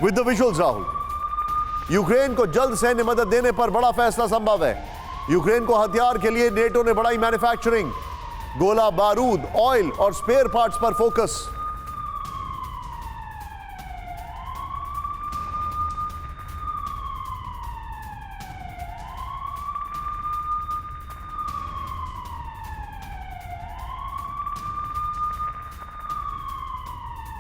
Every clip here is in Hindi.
With the visuals Rahul. Ukraine को जल्द सैन्य मदद देने पर बड़ा फैसला संभव है। यूक्रेन को हथियार के लिए नेटो ने बढ़ाई मैन्युफैक्चरिंग। गोला बारूद, ऑयल और स्पेयर पार्ट्स पर फोकस।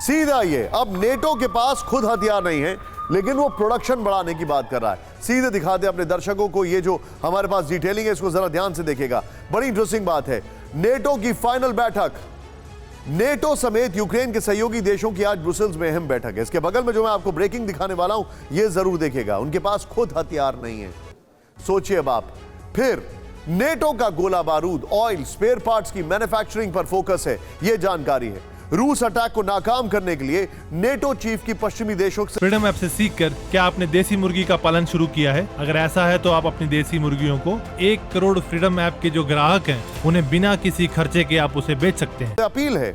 सीधा ये, अब नेटो के पास खुद हथियार नहीं है, लेकिन वो प्रोडक्शन बढ़ाने की बात कर रहा है। सीधे दिखा दे अपने दर्शकों को, ये जो हमारे पास डिटेलिंग है इसको जरा ध्यान से देखेगा। बड़ी इंटरेस्टिंग बात है। नेटो की फाइनल बैठक, नेटो समेत यूक्रेन के सहयोगी देशों की आज ब्रुसेल्स में अहम बैठक है। इसके बगल में जो मैं आपको ब्रेकिंग दिखाने वाला हूं, ये जरूर देखेगा। उनके पास खुद हथियार नहीं है, सोचिए अब आप। फिर नेटो का गोला बारूद, ऑयल, स्पेयर पार्ट्स की मैन्युफैक्चरिंग पर फोकस है, यह जानकारी है। रूस अटैक को नाकाम करने के लिए नेटो चीफ की पश्चिमी देशों से फ्रीडम ऐप से सीखकर क्या आपने देसी मुर्गी का पालन शुरू किया है? अगर ऐसा है तो आप अपनी देसी मुर्गियों को 1 करोड़ फ्रीडम ऐप के जो ग्राहक हैं उन्हें बिना किसी खर्चे के आप उसे बेच सकते हैं। अपील है,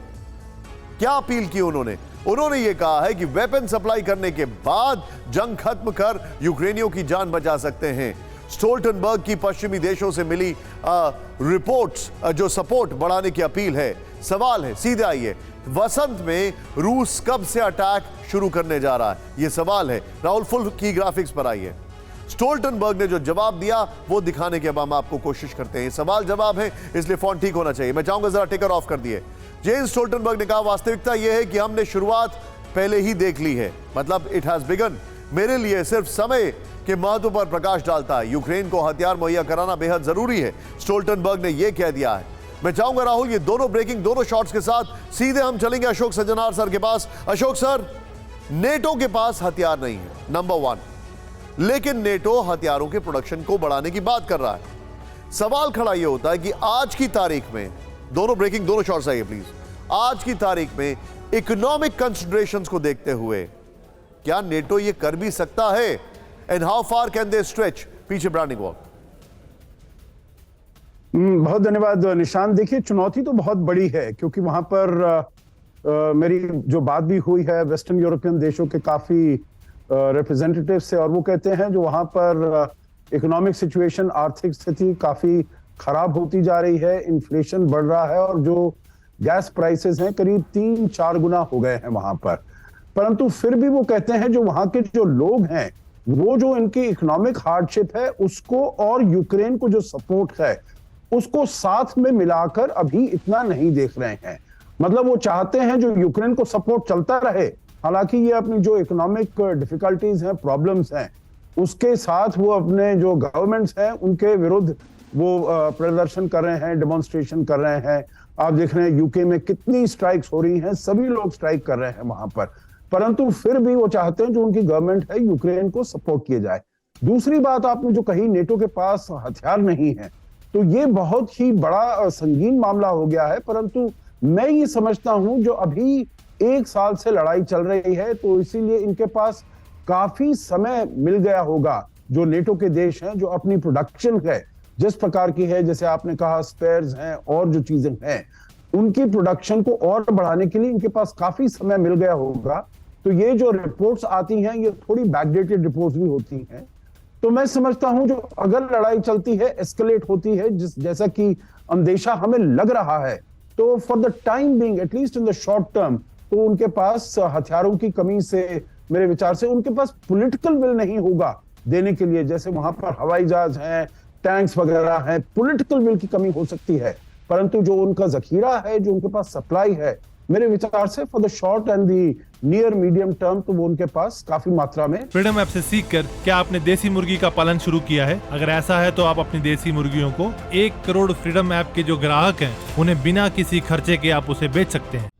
क्या अपील की उन्होंने? उन्होंने ये कहा है कि वेपन सप्लाई करने के बाद जंग खत्म कर यूक्रेनियों की जान बचा सकते हैं। स्टोल्टनबर्ग की पश्चिमी देशों से मिली रिपोर्ट्स जो सपोर्ट बढ़ाने की अपील है। सवाल है, सीधे आइए, वसंत में रूस कब से अटैक शुरू करने जा रहा है? यह सवाल है। राहुल फुल की ग्राफिक्स पर आइए। स्टोल्टनबर्ग ने जो जवाब दिया वो दिखाने की अब हम आपको कोशिश करते हैं। सवाल जवाब है, इसलिए फॉन्ट ठीक होना चाहिए। मैं चाहूंगा जरा टिकर ऑफ कर दिए। जेम्स स्टोल्टनबर्ग ने कहा, वास्तविकता यह है कि हमने शुरुआत पहले ही देख ली है, मतलब इट हैज बिगन। मेरे लिए सिर्फ समय के महत्व पर प्रकाश डालता है। यूक्रेन को हथियार मुहैया कराना बेहद जरूरी है, स्टोल्टनबर्ग ने यह कह दिया है। मैं चाहूंगा राहुल, ये दोनों ब्रेकिंग, दोनों शॉट्स के साथ सीधे हम चलेंगे अशोक सज्जनार सर के पास। अशोक सर, नेटो के पास हथियार नहीं है, नंबर 1, लेकिन नेटो हथियारों के प्रोडक्शन को बढ़ाने की बात कर रहा है। सवाल खड़ा यह होता है कि आज की तारीख में, दोनों ब्रेकिंग, दोनों शॉट्स आइए प्लीज। आज की तारीख में इकोनॉमिक कंसिडरेशंस को देखते हुए क्या नेटो ये कर भी सकता है? And how far can they stretch? पीछे ब्रांडिंग वॉल। बहुत धन्यवाद निशांत। देखिए, चुनौती तो बहुत बड़ी है, क्योंकि वहां पर मेरी जो बात भी हुई है वेस्टर्न यूरोपियन देशों के काफी रिप्रेजेंटेटिव से, और वो कहते हैं जो वहां पर इकोनॉमिक सिचुएशन, आर्थिक स्थिति काफी खराब होती जा रही है, इन्फ्लेशन बढ़ रहा है और जो गैस प्राइसेस हैं करीब 3-4 गुना हो गए हैं वहां पर। परंतु फिर भी वो कहते हैं जो वहां के जो लोग हैं, वो जो इनकी इकोनॉमिक हार्डशिप है उसको और यूक्रेन को जो सपोर्ट है उसको साथ में मिलाकर अभी इतना नहीं देख रहे हैं। मतलब वो चाहते हैं जो यूक्रेन को सपोर्ट चलता रहे, हालांकि ये अपनी जो इकोनॉमिक डिफिकल्टीज हैं, प्रॉब्लम्स हैं, उसके साथ वो अपने जो गवर्नमेंट्स हैं उनके विरुद्ध वो प्रदर्शन कर रहे हैं, डेमोन्स्ट्रेशन कर रहे हैं। आप देख रहे हैं यूके में कितनी स्ट्राइक्स हो रही हैं, सभी लोग स्ट्राइक कर रहे हैं वहां पर। परंतु फिर भी वो चाहते हैं जो उनकी गवर्नमेंट है यूक्रेन को सपोर्ट किया जाए। दूसरी बात आपने जो कही, नेटो के पास हथियार नहीं है, तो ये बहुत ही बड़ा संगीन मामला हो गया है। परंतु मैं ये समझता हूं जो अभी 1 साल से लड़ाई चल रही है, तो इसीलिए इनके पास काफी समय मिल गया होगा। जो नेटो के देश हैं, जो अपनी प्रोडक्शन है जिस प्रकार की है, जैसे आपने कहा स्पेयर्स हैं और जो चीजें हैं, उनकी प्रोडक्शन को और बढ़ाने के लिए इनके पास काफी समय मिल गया होगा। तो ये जो रिपोर्ट्स आती हैं, ये थोड़ी बैकडेटेड रिपोर्ट्स भी होती हैं। तो मैं समझता हूं जो अगर लड़ाई चलती है, एस्केलेट होती है, जैसा कि अंदेशा हमें लग रहा है, तो for the time being, at least in the short term, तो उनके पास हथियारों की कमी से, मेरे विचार से उनके पास पॉलिटिकल विल नहीं होगा देने के लिए। जैसे वहां पर हवाई जहाज हैं, टैंक्स वगैरह हैं, पॉलिटिकल विल की कमी हो सकती है, परंतु जो उनका जखीरा है, जो उनके पास सप्लाई है, मेरे विचार से for the short and the near medium term, तो वो उनके पास काफी मात्रा में। फ्रीडम ऐप से सीखकर क्या आपने देसी मुर्गी का पालन शुरू किया है? अगर ऐसा है तो आप अपनी देसी मुर्गियों को 1 करोड़ फ्रीडम ऐप के जो ग्राहक हैं उन्हें बिना किसी खर्चे के आप उसे बेच सकते हैं।